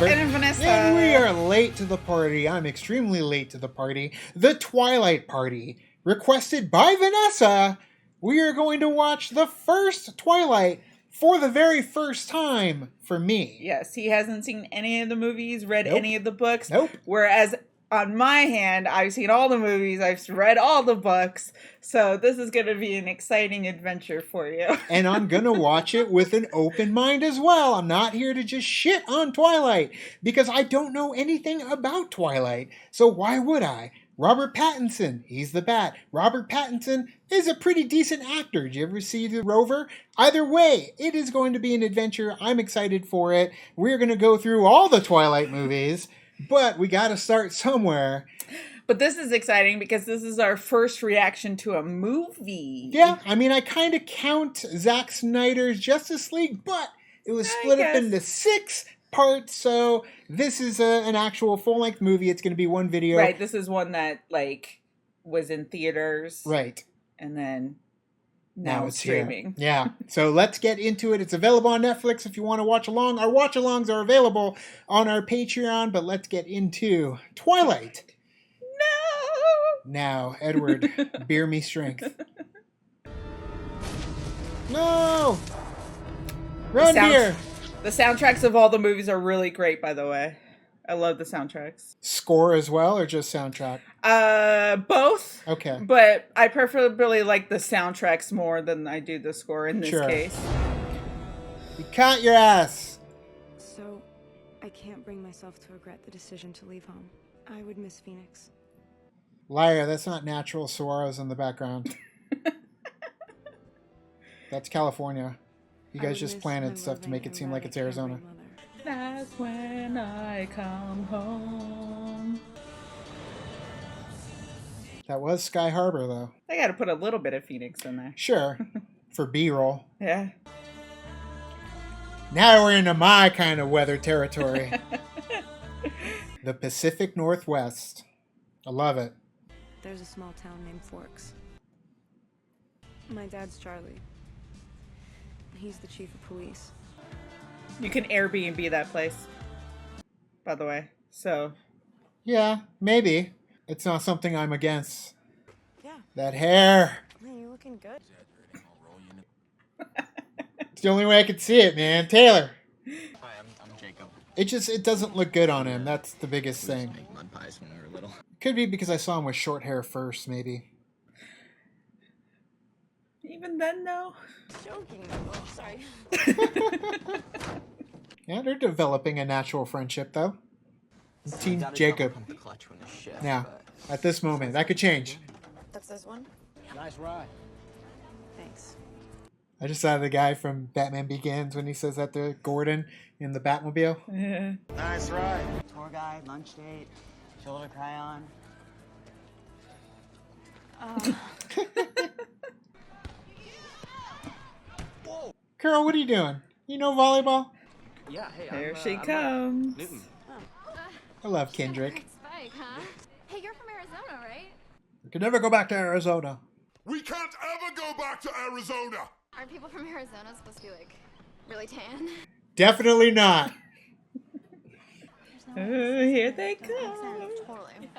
Robert. And Vanessa. And we are late to the party. I'm extremely late to the party. The Twilight Party. Requested by Vanessa. We are going to watch the first Twilight for the very first time for me. Yes, he hasn't seen any of the movies, read Nope. any of the books. Nope. Whereas on my hand, I've seen all the movies, I've read all the books. So this is going to be an exciting adventure for you. And I'm going to watch it with an open mind as well. I'm not here to just shit on Twilight because I don't know anything about Twilight. So why would I? Robert Pattinson, he's the Bat. Robert Pattinson is a pretty decent actor. Did you ever see The Rover? Either way, it is going to be an adventure. I'm excited for it. We're going to go through all the Twilight movies, but we got to start somewhere. But this is exciting because this is our first reaction to a movie. Yeah, I mean, I kind of count Zack Snyder's Justice League, but it was split up into 6 parts, so this is an actual full-length movie. It's going to be one video. Right, this is one that, like, was in theaters. Right. And then now it's streaming. Here. Yeah, so let's get into it. It's available on Netflix if you want to watch along. Our watch-alongs are available on our Patreon, but let's get into Twilight. No! Now, Edward, bear me strength. No! Run, dear! The soundtracks of all the movies are really great, by the way. I love the soundtracks. Score as well, or just soundtrack? Both. Okay. But I preferably like the soundtracks more than I do the score in this case. You caught your ass. So, I can't bring myself to regret the decision to leave home. I would miss Phoenix. Liar, that's not natural saguaros in the background. That's California. You guys just planted stuff to make it seem like it's Arizona. That's when I come home. That was Sky Harbor, though. I gotta put a little bit of Phoenix in there. Sure. For B-roll. Yeah. Now we're into my kind of weather territory. The Pacific Northwest. I love it. There's a small town named Forks. My dad's Charlie. He's the chief of police. You can Airbnb that place, by the way. So. Yeah, maybe. It's not something I'm against. Yeah. That hair. Man, you're looking good. It's the only way I could see it, man. Taylor. Hi, I'm Jacob. It doesn't look good on him. That's the biggest thing. We used to make mud pies when we were little. Could be because I saw him with short hair first, maybe. Even then, though. Joking. Oh, sorry. Yeah, they're developing a natural friendship, though. Team Jacob. Now, at this moment, that could change. That's this one? Nice ride. Thanks. I just thought of the guy from Batman Begins when he says that to Gordon in the Batmobile. Yeah. Nice ride. Tour guide, lunch date, shoulder to cry on. Whoa. Carol, what are you doing? You know volleyball? Yeah, hey, There she comes. Newton. I love Kendrick. Spike, huh? Hey, you're from Arizona, right? We could never go back to Arizona. We can't ever go back to Arizona! Aren't people from Arizona supposed to be, like, really tan? Definitely not. Here they come. Totally.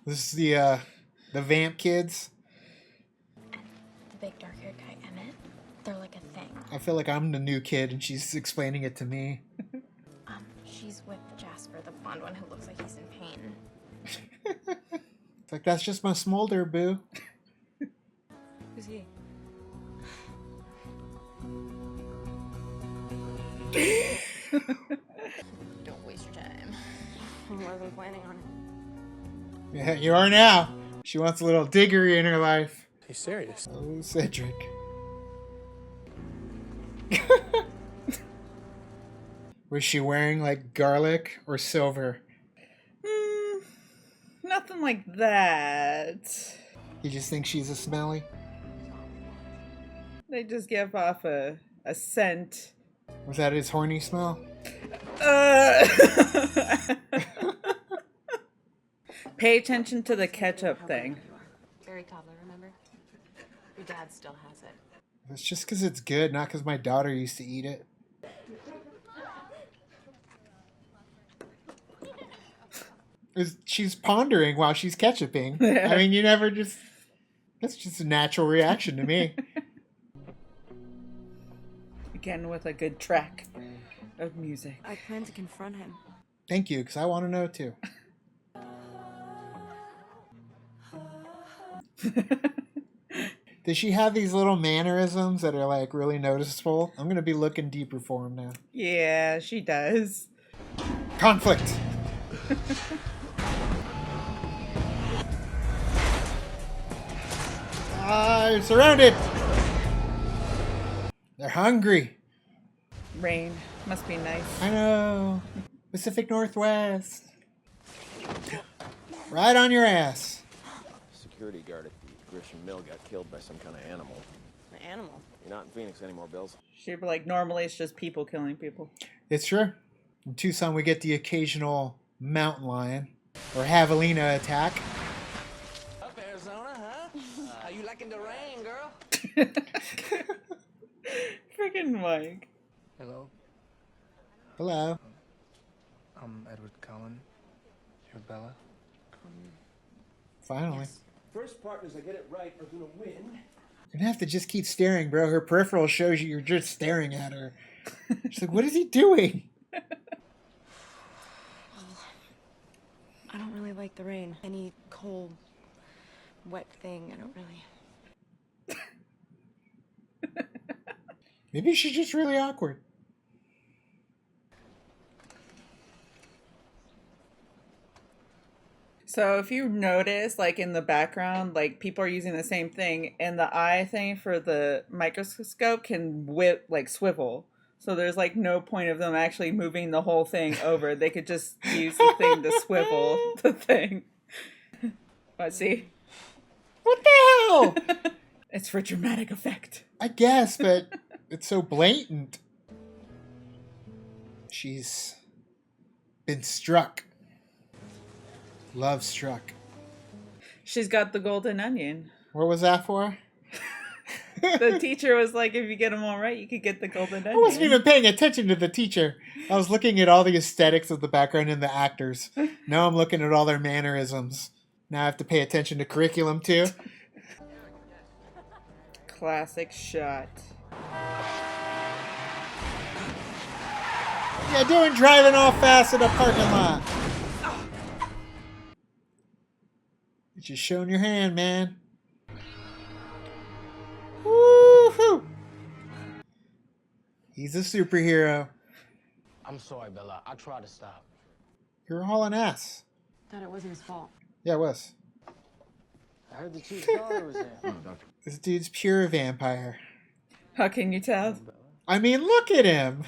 This is the Vamp kids. The big dark-haired guy, Emmett, they're like a thing. I feel like I'm the new kid and she's explaining it to me. She's with Jasper, the blonde one who looks like he's in pain. It's like, that's just my smolder, boo. Who's he? Don't waste your time. I wasn't planning on it. Yeah, you are now. She wants a little diggery in her life. He's serious. Oh, Cedric. Was she wearing, like, garlic or silver? Nothing like that. You just think she's a smelly? They just give off a scent. Was that his horny smell? Pay attention to the ketchup thing. Berry cobbler, remember? Your dad still has it. It's just because it's good, not because my daughter used to eat it. She's pondering while she's ketchuping. I mean, you never just... That's just a natural reaction to me. Again with a good track of music. I plan to confront him. Thank you, because I want to know too. Does she have these little mannerisms that are like really noticeable? I'm going to be looking deeper for them now. Yeah, she does. Conflict! I'm surrounded! They're hungry. Rain. Must be nice. I know. Pacific Northwest. Right on your ass. Security guard at the Grisham Mill got killed by some kind of animal. An animal. You're not in Phoenix anymore, Bills. She'd be like, normally it's just people killing people. It's true. In Tucson, we get the occasional mountain lion or javelina attack. Up Arizona, huh? How you liking the rain, girl? Freaking Mike. Hello, Hello. I'm Edward Cullen. You're Bella. Finally. First partners that get it right are gonna win. You're gonna have to just keep staring, bro. Her peripheral shows you're just staring at her. She's like, what is he doing? I don't really like the rain. Any cold, wet thing, I don't really... Maybe she's just really awkward. So if you notice, like in the background, like people are using the same thing, and the eye thing for the microscope can swivel. So there's like no point of them actually moving the whole thing over. They could just use the thing to swivel the thing. But see? What the hell? It's for dramatic effect. I guess, but it's so blatant. She's been struck. Love struck. She's got the golden onion. What was that for? The teacher was like, if you get them all right, you could get the golden onion. I wasn't even paying attention to the teacher. I was looking at all the aesthetics of the background and the actors. Now I'm looking at all their mannerisms. Now I have to pay attention to curriculum too. Classic shot. Yeah, doing driving all fast in a parking lot. You're just showing your hand, man. Woohoo! He's a superhero. I'm sorry, Bella. I tried to stop. You're hauling ass. Thought it wasn't his fault. Yeah, it was. I heard the chief's daughter was there. This dude's pure vampire. How can you tell? I mean, look at him.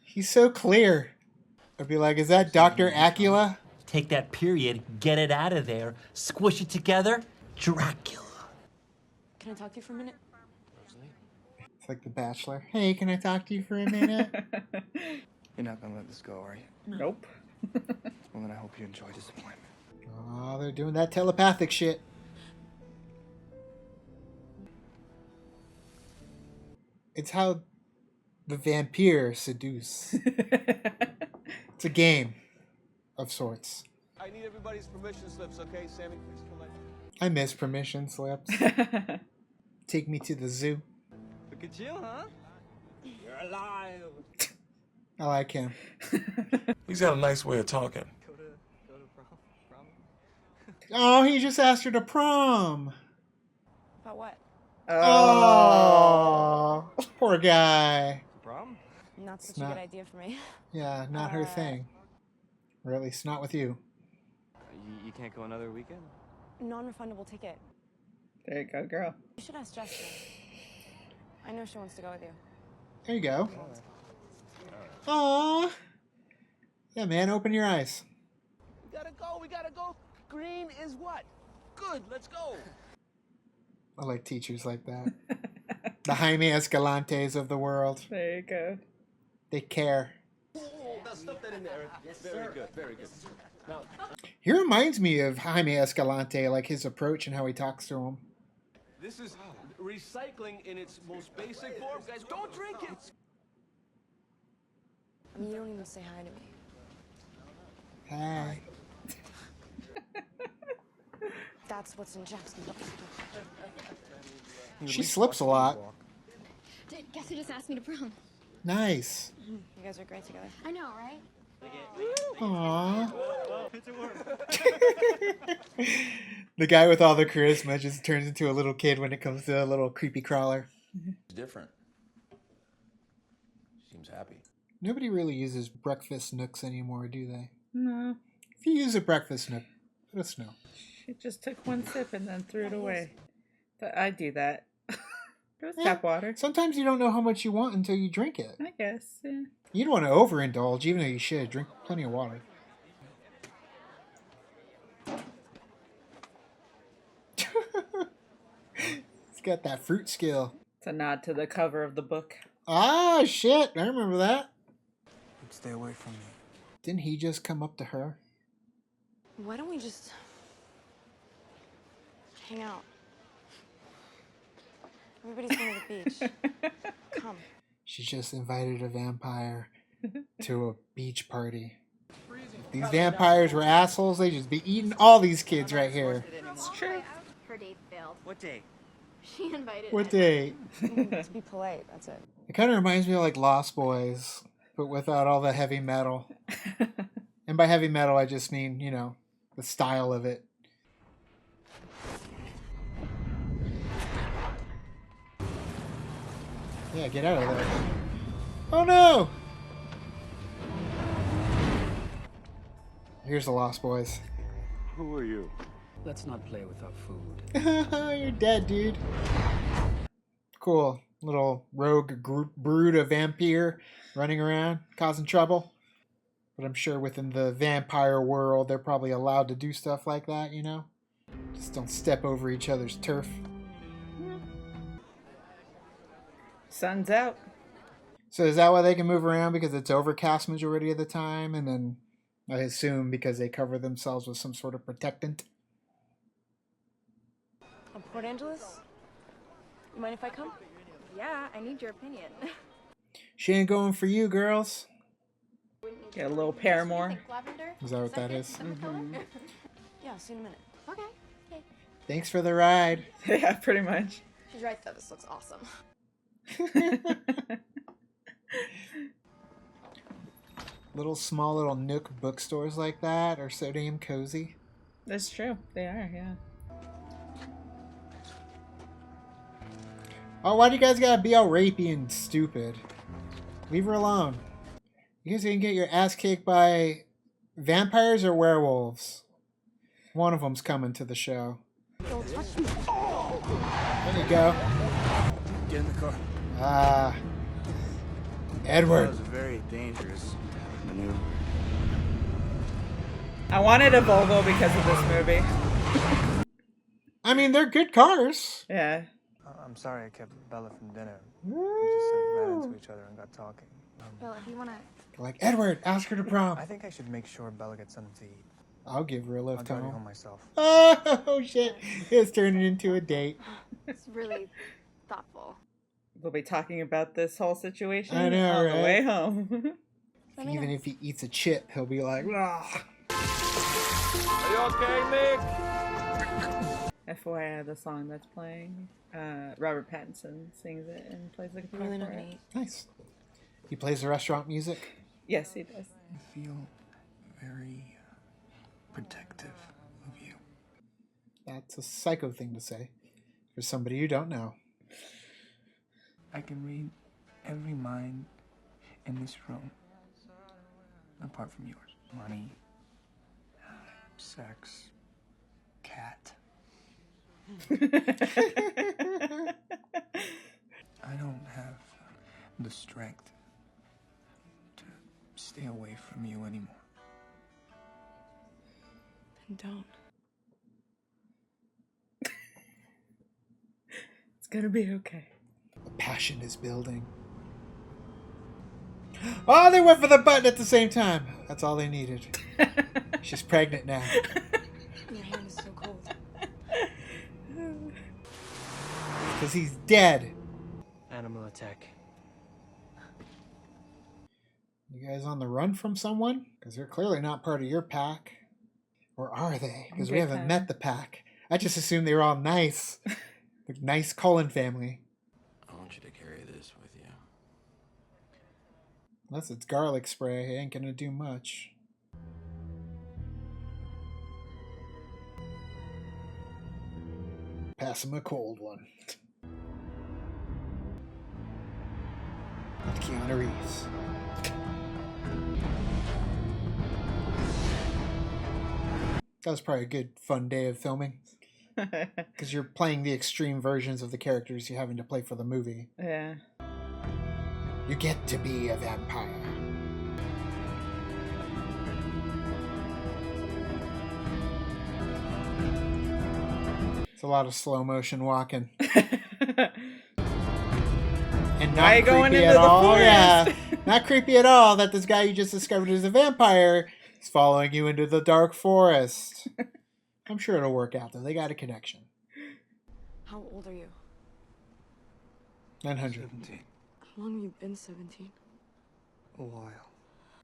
He's so clear. I'd be like, is that Dr. Acula? Take that period, get it out of there, squish it together, Dracula. Can I talk to you for a minute? It's like The Bachelor. Hey, can I talk to you for a minute? You're not gonna let this go, are you? Nope. Well, then I hope you enjoy disappointment. Oh, they're doing that telepathic shit. It's how the vampire seduce. It's a game of sorts. I need everybody's permission slips, okay? Sammy, please collect. I miss permission slips. Take me to the zoo. Look at you, huh? You're alive. I like him. He's got a nice way of talking. Go to prom. Oh, he just asked her to prom. About what? Oh, poor guy. Prom? Not such not- a good idea for me. Yeah, not her thing. Or at least not with you. You can't go another weekend? Non-refundable ticket. There you go, girl. You should ask Jessica. I know she wants to go with you. There you go. Aww. Yeah, man, open your eyes. We gotta go. Green is what? Good, let's go. I like teachers like that. The Jaime Escalantes of the world. There you go. They care. Now stuff that in there. Yes, very good, very good. Now, He reminds me of Jaime Escalante, like his approach and how he talks to him. this is recycling in its most basic form. Guys, don't drink it. I mean, you don't even say hi to me. Hi. That's what's in Jack's book. She slips a lot. Guess who just asked me to prom? Nice. You guys are great together. I know, right? Aww. The guy with all the charisma just turns into a little kid when it comes to a little creepy crawler. It's different. Seems happy. Nobody really uses breakfast nooks anymore, do they? No. If you use a breakfast nook, let us know. She just took one sip and then threw it away. I do that. It was tap water. Sometimes you don't know how much you want until you drink it. I guess, yeah. You don't want to overindulge, even though you should. Drink plenty of water. He's got that fruit skill. It's a nod to the cover of the book. Ah, shit. I remember that. Stay away from me. Didn't he just come up to her? Why don't we just hang out? Everybody's going to the beach. Come. She just invited a vampire to a beach party. If these vampires were assholes, they'd just be eating all these kids right here. It's true. Her date failed. What date? She invited What me. day? Just be polite. That's it. It kind of reminds me of like Lost Boys, but without all the heavy metal. And by heavy metal, I just mean, you know, the style of it. Yeah, get out of there. Oh no! Here's the Lost Boys. Who are you? Let's not play with our food. You're dead, dude. Cool. Little rogue brood of vampire running around, causing trouble. But I'm sure within the vampire world, they're probably allowed to do stuff like that, you know? Just don't step over each other's turf. Sun's out. So is that why they can move around? Because it's overcast majority of the time? And then I assume because they cover themselves with some sort of protectant? Port Angeles? You mind if I come? Yeah, I need your opinion. She ain't going for you, girls. Get a little Paramore. Think lavender? Is that what that good? is? Good color? Yeah, see you in a minute. Okay. Okay. Thanks for the ride. Yeah, pretty much. She's right though. This looks awesome. Small little nook bookstores like that are so damn cozy. That's true. They are, yeah. Oh, why do you guys gotta be all rapey and stupid? Leave her alone. You guys gonna get your ass kicked by vampires or werewolves? One of them's coming to the show. Don't touch me. There you go. Get in the car. Ah. That Edward. was a very dangerous maneuver. I wanted a Volvo because of this movie. I mean, they're good cars. Yeah. I'm sorry I kept Bella from dinner. We just ran into each other and got talking. Well, if you wanna. Like, Edward, ask her to prom. I think I should make sure Bella gets something to eat. I'll give her a I'll lift drive you home home. myself. Oh, shit. It's turning into a date. It's really thoughtful. We'll be talking about this whole situation I know, on right? the way home. Even if he eats a chip, he'll be like, "Ah." Are you okay, Mick? FYI, the song that's playing, Robert Pattinson sings it and plays the I'm guitar really not for gonna it. eat. Nice. He plays the restaurant music. Yes, he does. I feel very protective of you. That's a psycho thing to say for somebody you don't know. I can read every mind in this room, apart from yours. Money, sex, cat. I don't have the strength to stay away from you anymore. Then don't. It's gonna be okay. The passion is building. Oh, they went for the button at the same time. That's all they needed. She's pregnant now. Your hand is so cold. Because he's dead. Animal attack. You guys on the run from someone? Because they're clearly not part of your pack. Or are they? Because we Good haven't time. met the pack. I just assumed they were all nice. The nice Cullen family. I want you to carry this with you. Unless it's garlic spray, it ain't gonna do much. Pass him a cold one. With Keanu Reeves. That was probably a good, fun day of filming. Because you're playing the extreme versions of the characters you're having to play for the movie. Yeah. You get to be a vampire. It's a lot of slow motion walking. And not Why going creepy into at the all. forest? Yeah, not creepy at all that this guy you just discovered is a vampire is following you into the dark forest. I'm sure it'll work out though. They got a connection. How old are you? 900. 17. How long have you been 17? A while.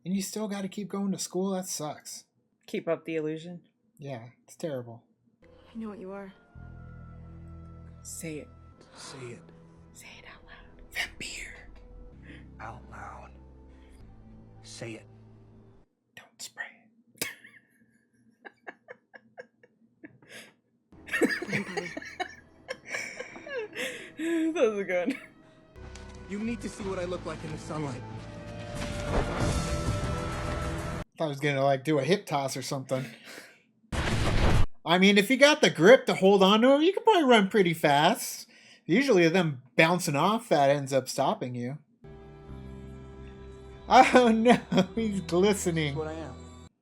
And you still got to keep going to school? That sucks. Keep up the illusion. Yeah, it's terrible. I know what you are. Say it. Say it Say it out loud. Vampire. out loud. Say it. Don't spray Vampire. That was good. You need to see what I look like in the sunlight. I was gonna like do a hip toss or something. I mean, if you got the grip to hold on to him, you can probably run pretty fast. Usually them bouncing off that ends up stopping you. Oh no, he's glistening. That's what I am.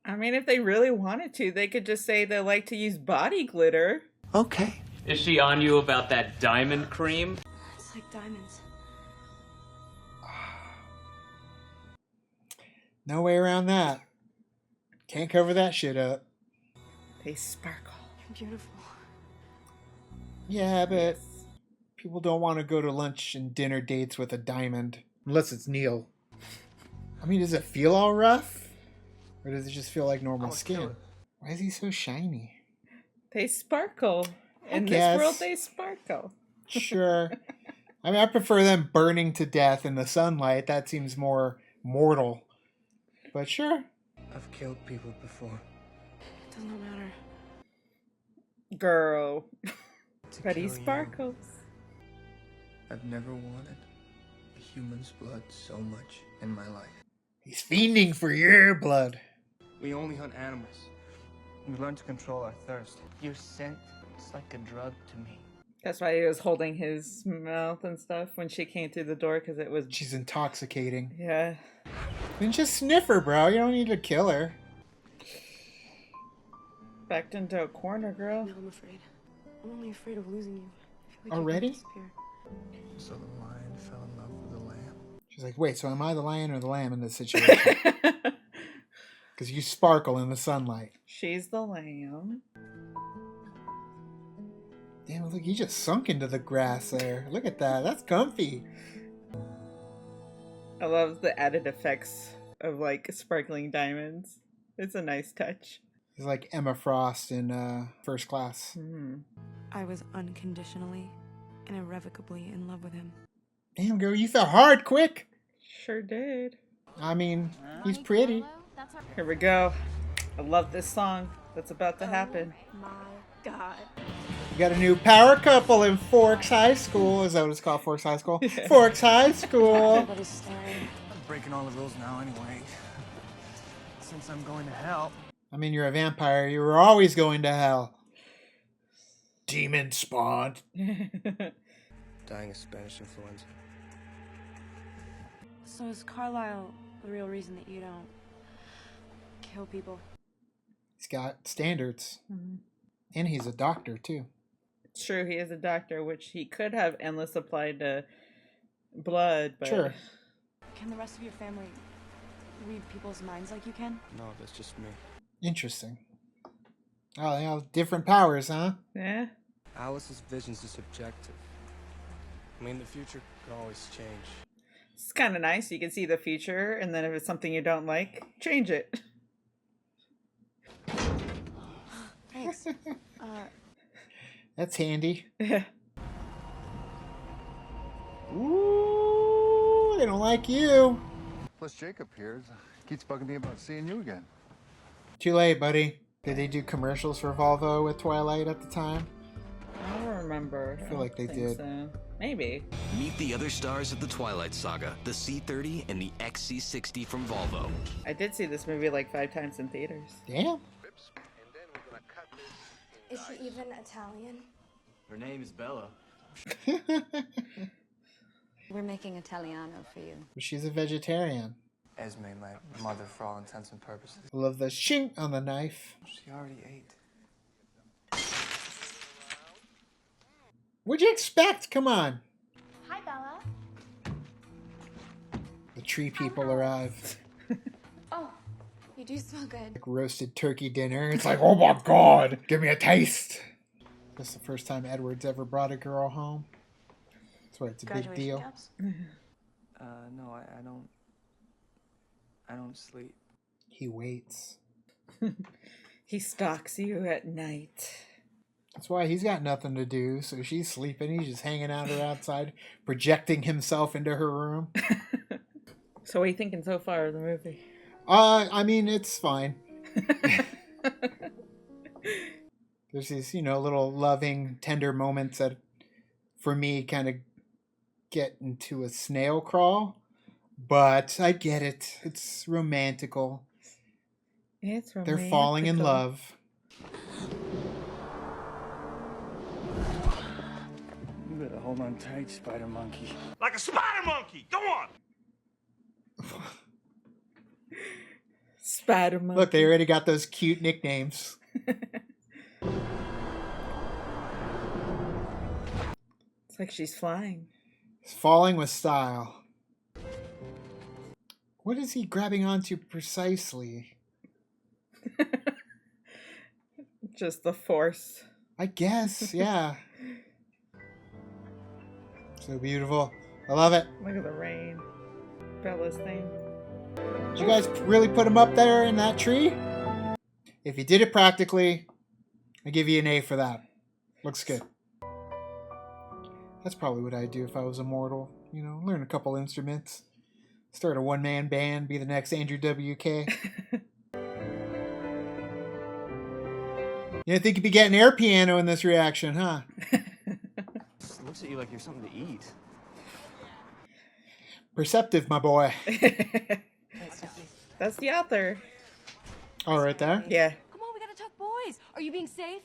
I mean, if they really wanted to, they could just say they like to use body glitter. Okay. Is she on you about that diamond cream? It's like diamonds. No way around that. Can't cover that shit up. They sparkle. You're beautiful. Yeah, but people don't want to go to lunch and dinner dates with a diamond. Unless it's Neil. I mean, does it feel all rough? Or does it just feel like normal skin? Why is he so shiny? They sparkle. In guess. this world, they sparkle. Sure. I mean, I prefer them burning to death in the sunlight. That seems more mortal. But sure. I've killed people before. It does not matter. Girl. To But he kill you. sparkles. I've never wanted a human's blood so much in my life. He's fiending for your blood. We only hunt animals. We learn to control our thirst. Your scent is like a drug to me. That's why he was holding his mouth and stuff when she came through the door, because it was... She's intoxicating. Yeah. Then just sniff her, bro. You don't need to kill her. Backed into a corner, girl. No, I'm afraid. I'm only afraid of losing you. I feel like Already? You're gonna disappear. So the lion fell in love with the lamb. She's like, wait, so am I the lion or the lamb in this situation? Because you sparkle in the sunlight. She's the lamb. Damn, look, he just sunk into the grass there. Look at that. That's comfy. I love the added effects of like sparkling diamonds. It's a nice touch. He's like Emma Frost in First Class. Mm. I was unconditionally and irrevocably in love with him. Damn, girl, you fell hard quick. Sure did. I mean, he's pretty. Here we go. I love this song that's about to happen. My God. You got a new power couple in Forks High School. Is that what it's called, Forks High School? Forks High School. Everybody's staring. I'm breaking all the rules now anyway. Since I'm going to hell. I mean, you're a vampire. You were always going to hell. Demon spawned. Dying of Spanish influenza. So is Carlisle the real reason that you don't kill people? He's got standards. Mhm. And he's a doctor, too. It's true, he is a doctor, which he could have endless applied to blood, but... Sure. Can the rest of your family read people's minds like you can? No, that's just me. Interesting. Oh, they have different powers, huh? Yeah. Alice's visions are subjective. I mean, the future could always change. It's kind of nice. You can see the future, and then if it's something you don't like, change it. Thanks. That's handy. Yeah. Ooh, they don't like you. Plus, Jacob here keeps bugging me about seeing you again. Too late, buddy. Did they do commercials for Volvo with Twilight at the time? I don't remember. I feel like they think did. So. Maybe. Meet the other stars of the Twilight Saga, the C30 and the XC60 from Volvo. I did see this movie like 5 times in theaters. Damn. Is she even Italian? Her name is Bella. We're making Italiano for you. She's a vegetarian. Esme, my mother, for all intents and purposes. Love the shink on the knife. She already ate. What'd you expect? Come on. Hi, Bella. The tree people arrive. Oh, you do smell good. Like roasted turkey dinner. It's like, oh my god, give me a taste. This is the first time Edward's ever brought a girl home. That's why it's a big deal. No, I don't sleep. He waits. He stalks you at night. That's why he's got nothing to do. So she's sleeping. He's just hanging out her outside, projecting himself into her room. So what are you thinking so far of the movie? I mean, it's fine. There's these, little loving, tender moments that, for me, kind of get into a snail crawl. But I get it. It's romantical. It's romantical. They're falling in love. You better hold on tight, spider monkey. Like a spider monkey! Go on! Spider monkey. Look, they already got those cute nicknames. It's like she's flying. It's falling with style. What is he grabbing onto precisely? Just the force. I guess, yeah. So beautiful. I love it. Look at the rain. Bella's thing. Did you guys really put him up there in that tree? If you did it practically, I give you an A for that. Looks good. That's probably what I'd do if I was immortal. Learn a couple instruments. Start a one-man band, be the next Andrew WK. You didn't think you'd be getting air piano in this reaction, huh? Looks at you like you're something to eat. Perceptive, my boy. That's the author. Oh, right there? Yeah. Come on, we gotta talk boys. Are you being safe?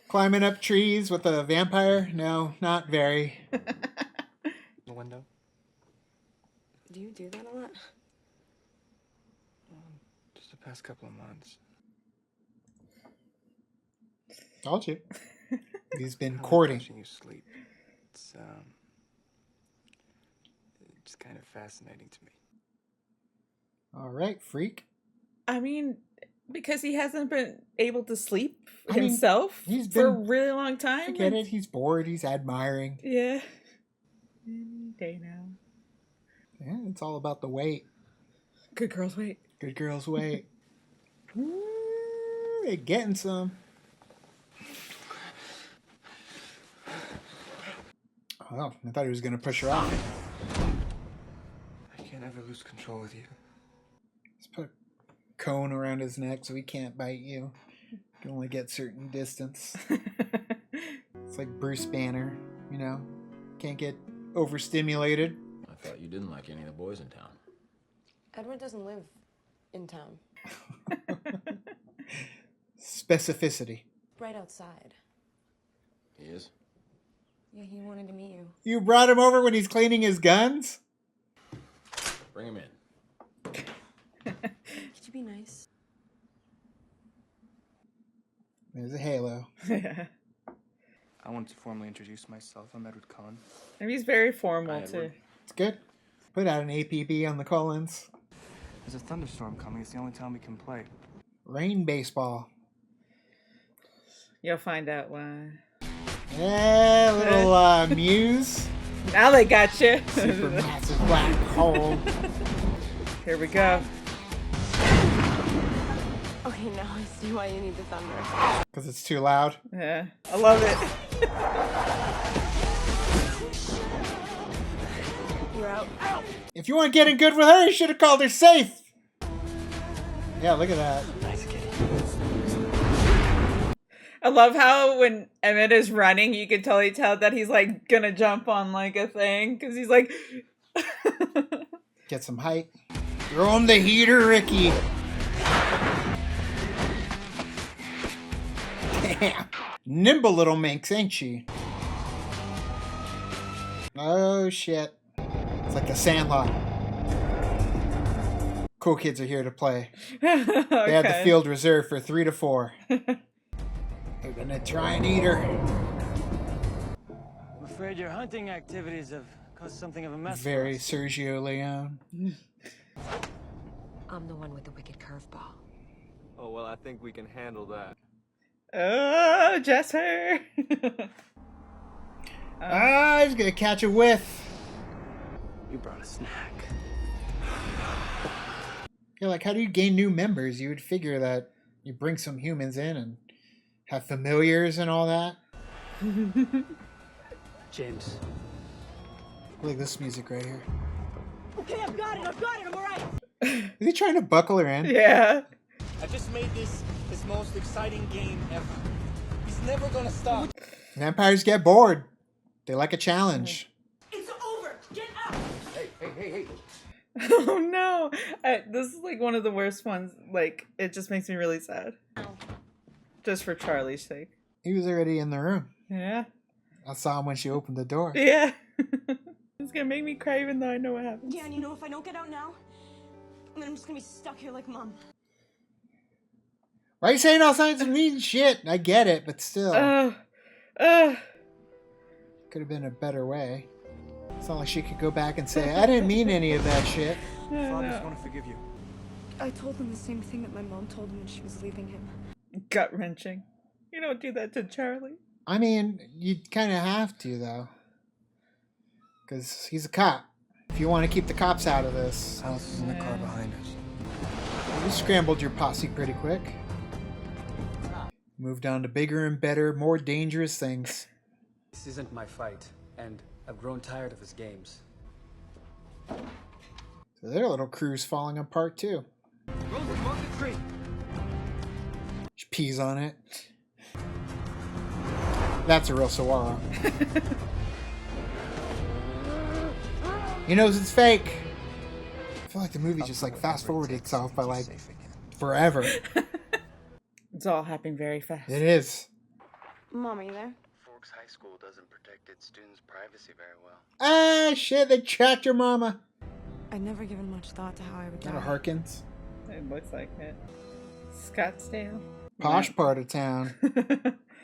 Climbing up trees with a vampire? No, not very. The window. Do you do that a lot? Just the past couple of months. Told you. He's been I like courting. watching you sleep. It's kind of fascinating to me. All right, freak. I mean, because he hasn't been able to sleep himself he's for a been- really long time. I get it. He's bored. He's admiring. Yeah. Any day now. Yeah, it's all about the weight. Good girls wait. Good girls wait. Ooh, they're getting some. Oh, I thought he was going to push her off. I can't ever lose control with you. Let's put a cone around his neck so he can't bite you. You can only get certain distance. It's like Bruce Banner, Can't get overstimulated. I thought you didn't like any of the boys in town. Edward doesn't live in town. Specificity. Right outside. He is? Yeah, he wanted to meet you. You brought him over when he's cleaning his guns? Bring him in. Could you be nice? There's a halo. Yeah. I wanted to formally introduce myself. I'm Edward Cullen. And he's very formal, Hi, too. Edward. It's good. Put out an APB on the Cullens. There's a thunderstorm coming. It's the only time we can play. Rain baseball. You'll find out why. Yeah, little muse. Now they got you. Supermassive black hole. Here we go. Okay, now I see why you need the thunder. Because it's too loud. Yeah, I love it. You're out. If you want getting good with her, you should have called her safe. Yeah, look at that. Nice kitty. I love how when Emmett is running, you can totally tell that he's like gonna jump on like a thing because he's like. Get some height. Throw him the heater, Ricky. Damn. Nimble little minx, ain't she? Oh, shit. It's like the Sandlot. Cool kids are here to play. Okay. They had the field reserved for 3 to 4. They're gonna try and eat her. I'm afraid your hunting activities have caused something of a mess. Very Sergio Leone. I'm the one with the wicked curveball. Oh, well, I think we can handle that. Oh, Jesser. He's gonna catch a whiff. You brought a snack. You're like, how do you gain new members? You would figure that you bring some humans in and have familiars and all that. James. Like this music right here. Okay, I've got it, I'm alright. Is he trying to buckle her in? Yeah. I just made this most exciting game ever. He's never gonna stop. Vampires get bored. They like a challenge. It's over! Get out! Hey. Oh no! This is like one of the worst ones. Like, it just makes me really sad. Just for Charlie's sake. He was already in the room. Yeah. I saw him when she opened the door. Yeah. It's gonna make me cry even though I know what happened. Yeah, and you know, if I don't get out now, then I'm just gonna be stuck here like Mom. Why are you saying all kinds of mean shit? I get it, but still. Could have been a better way. It's not like she could go back and say, I didn't mean any of that shit. Fathers want to forgive you. I told him the same thing that my mom told him when she was leaving him. Gut wrenching. You don't do that to Charlie. I mean, you kind of have to, though. Because he's a cop. If you want to keep the cops out of this. House is in the car behind us. You scrambled your posse pretty quick. Moved on to bigger and better, more dangerous things. This isn't my fight, and I've grown tired of his games. So their little crew's falling apart, too. She pees on it. That's a real Saguaro. He knows it's fake. I feel like the movie just like fast forwarded itself by like forever. It's all happening very fast. It is. Mom, are you there? Forks High School doesn't protect its students' privacy very well. Ah, shit, they tracked your mama. I'd never given much thought to how I would die. Not a Harkins. It looks like it. Scottsdale. Posh part of town.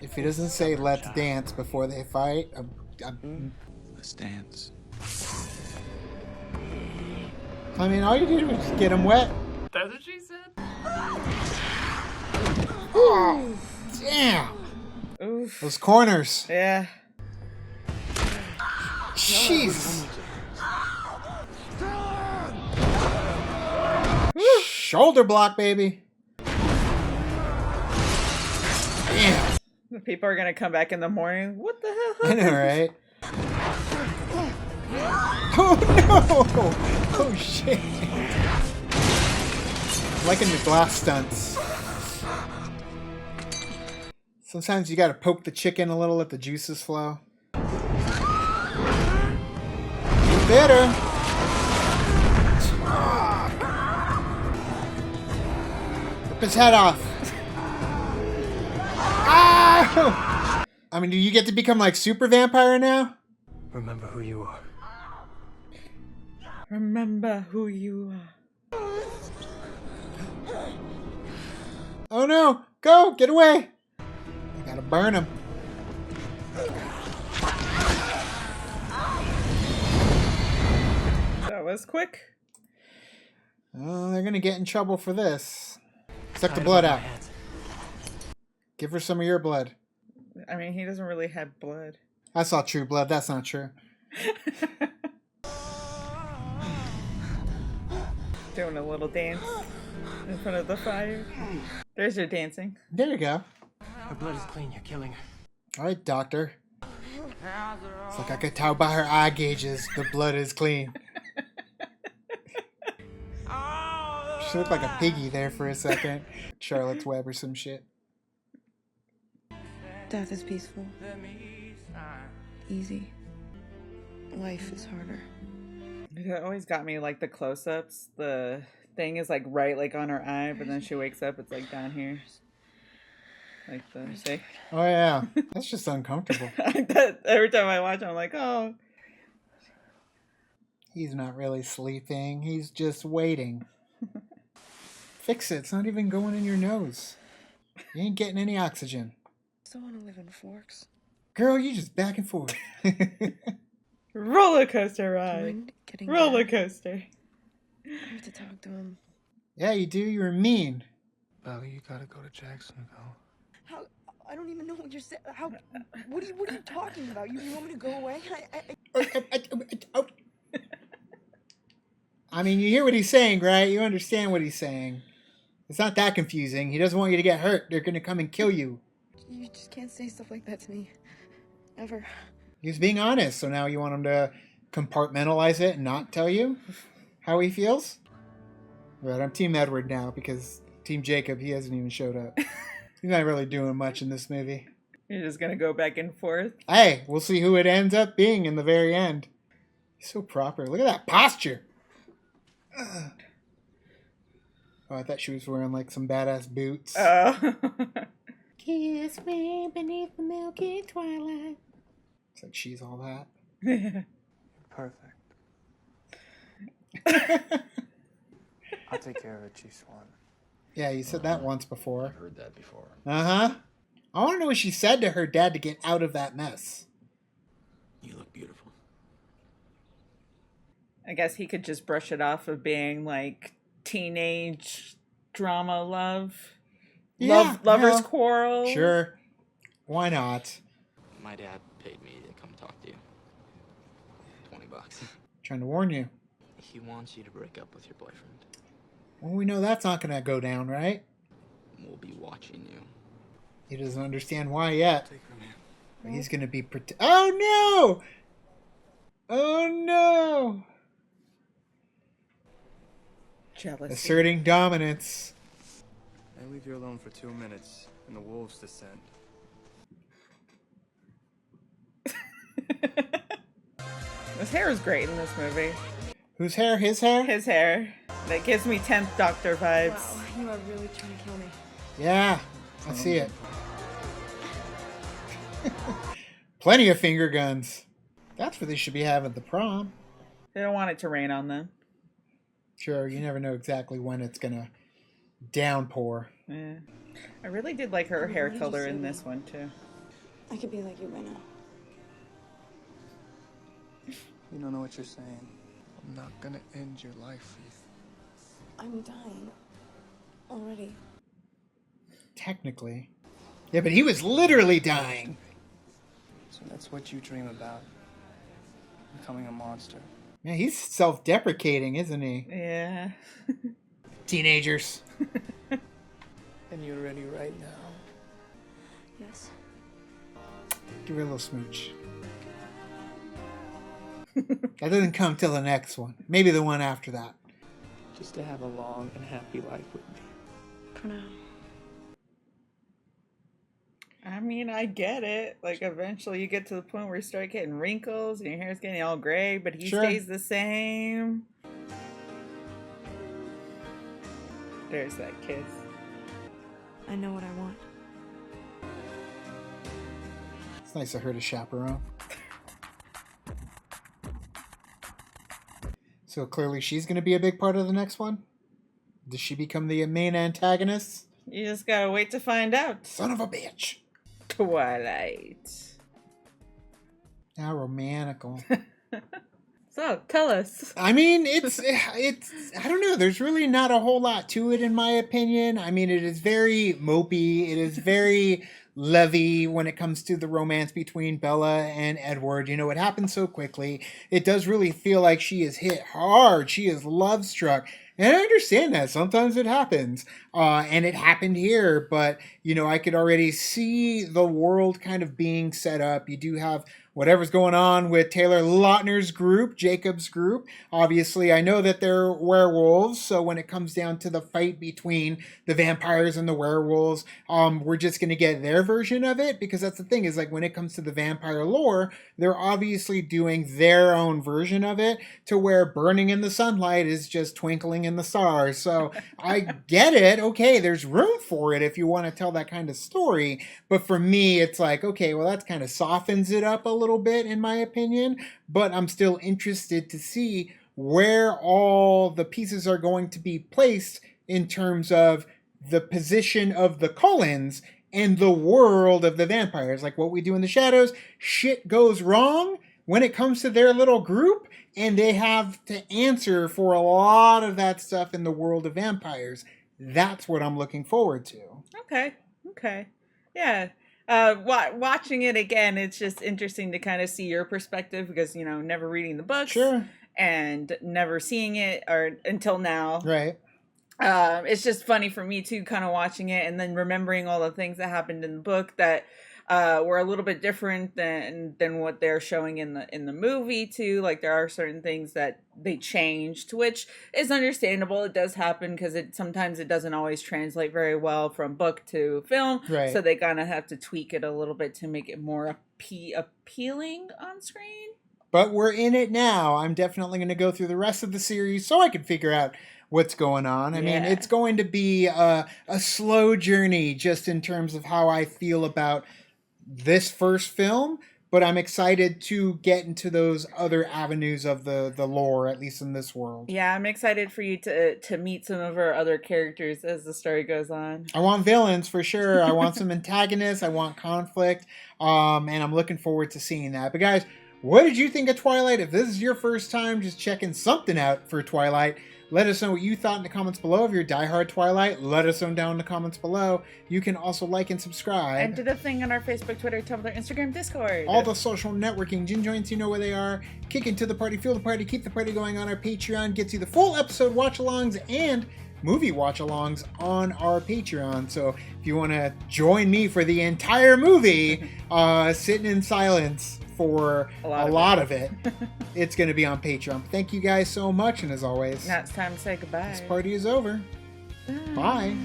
If he doesn't say let's dance before they fight, Let's dance. I mean, all you did was get him wet. That's what she said? Oh, damn. Oof. Those corners. Yeah. Jeez. Shoulder block, baby. Damn. The people are gonna come back in the morning. What the hell? I know, right? Oh no! Oh shit! Liking the glass stunts. Sometimes you gotta poke the chicken a little, let the juices flow. Bitter. Rip his head off. Ah! I mean, do you get to become like super vampire now? Remember who you are. Remember who you are. Oh no! Go! Get away! I gotta burn him. That was quick. Oh, they're gonna get in trouble for this. Suck the blood out. Give her some of your blood. I mean, he doesn't really have blood. I saw True Blood. That's not true. Doing a little dance. In front of the fire. There's your dancing. There you go. Her blood is clean. You're killing her. All right, doctor. It's like I could tell by her eye gauges the blood is clean. She looked like a piggy there for a second. Charlotte's Web or some shit. Death is peaceful. Easy. Life is harder. It always got me like the close-ups. The thing is like right like on her eye, but then she wakes up, it's like down here. Like the shake. Oh yeah. That's just uncomfortable. Every time I watch it, I'm like, oh. He's not really sleeping. He's just waiting. Fix it. It's not even going in your nose. You ain't getting any oxygen. Still want to live in Forks. Girl, you just back and forth. Roller coaster ride. Roller coaster. I have to talk to him. Yeah, you do. You're mean. Bella, you gotta go to Jacksonville. How? I don't even know what you're saying. How? What are you talking about? You want me to go away? I mean, you hear what he's saying, right? You understand what he's saying. It's not that confusing. He doesn't want you to get hurt. They're going to come and kill you. You just can't say stuff like that to me. Ever. He's being honest, so now you want him to compartmentalize it and not tell you how he feels? Right, I'm Team Edward now because Team Jacob, he hasn't even showed up. He's not really doing much in this movie. You're just going to go back and forth? Hey, we'll see who it ends up being in the very end. He's so proper. Look at that posture. Ugh. Oh, I thought she was wearing like some badass boots. Oh. Kiss me beneath the milky twilight. It's like she's all that. Perfect. I'll take care of it, G-Swan. Yeah, you said that once before. I've heard that before. Uh-huh. I want to know what she said to her dad to get out of that mess. You look beautiful. I guess he could just brush it off of being like teenage drama love. Yeah, Lovers quarrel. Sure. Why not? My dad paid me to come talk to you. $20. Trying to warn you. He wants you to break up with your boyfriend. Well, we know that's not going to go down, right? We'll be watching you. He doesn't understand why yet. Take her, man. But he's going to be... Oh, no! Oh, no! Jealousy. Asserting dominance. I leave you alone for 2 minutes, and the wolves descend. His hair is great in this movie. Whose hair? His hair? His hair. That gives me 10th Doctor vibes. Wow, you are really trying to kill me. Yeah, I see it. Plenty of finger guns. That's what they should be having at the prom. They don't want it to rain on them. Sure, you never know exactly when it's gonna downpour. Yeah. I really did like her hair color in this one too. I could be like you right now. You don't know what you're saying. I'm not gonna end your life, Heath. I'm dying. Already. Technically. Yeah, but he was literally dying. So that's what you dream about. Becoming a monster. Yeah, he's self-deprecating, isn't he? Yeah. Teenagers. And you're ready right now. Yes. Give her a little smooch. That doesn't come till the next one. Maybe the one after that. Just to have a long and happy life with me. For now. I mean, I get it. Like, eventually you get to the point where you start getting wrinkles and your hair's getting all gray, but he stays the same. There's that kiss. I know what I want. It's nice of her to chaperone. So clearly she's going to be a big part of the next one? Does she become the main antagonist? You just gotta wait to find out. Son of a bitch. Twilight. How romantical. So, tell us. I mean, it's, I don't know. There's really not a whole lot to it, in my opinion. I mean, it is very mopey. It is very levy when it comes to the romance between Bella and Edward. You know, it happens so quickly. It does really feel like she is hit hard. She is love struck. And I understand that. Sometimes it happens. And it happened here. But, I could already see the world kind of being set up. You do have whatever's going on with Taylor Lautner's group, Jacob's group. Obviously, I know that they're werewolves. So when it comes down to the fight between the vampires and the werewolves, we're just going to get their version of it. Because that's the thing is, like, when it comes to the vampire lore, they're obviously doing their own version of it to where burning in the sunlight is just twinkling in the stars. So I get it. Okay, there's room for it if you want to tell that kind of story. But for me, it's like, okay, well, that kind of softens it up a little bit, in my opinion. But I'm still interested to see where all the pieces are going to be placed in terms of the position of the Cullens and the world of the vampires. Like what we do in the shadows, shit goes wrong when it comes to their little group, and they have to answer for a lot of that stuff in the world of vampires. That's what I'm looking forward to. Okay. Yeah. Watching it again, it's just interesting to kind of see your perspective because, never reading the books. Sure. And never seeing it or until now. Right. It's just funny for me too, kind of watching it and then remembering all the things that happened in the book that were a little bit different than what they're showing in the movie too. Like there are certain things that they changed, which is understandable. It does happen because sometimes it doesn't always translate very well from book to film. Right. So they kind of have to tweak it a little bit to make it more appealing on screen. But we're in it now. I'm definitely going to go through the rest of the series so I can figure out what's going on. I mean, it's going to be a slow journey just in terms of how I feel about this first film, but I'm excited to get into those other avenues of the lore, at least in this world. Yeah, I'm excited for you to meet some of our other characters as the story goes on. I want villains for sure. I want some antagonists. I want conflict. And I'm looking forward to seeing that. But guys, what did you think of Twilight? If this is your first time just checking something out for Twilight, let us know what you thought in the comments below. If you're diehard Twilight, let us know down in the comments below. You can also like and subscribe. And do the thing on our Facebook, Twitter, Tumblr, Instagram, Discord. All the social networking gin joints, you know where they are. Kick into the party, feel the party, keep the party going on our Patreon. Gets you the full episode watch-alongs and movie watch-alongs on our Patreon. So if you want to join me for the entire movie, sitting in silence for a lot of it, it's going to be on Patreon. Thank you guys so much, and as always, now it's time to say goodbye. This party is over. Bye.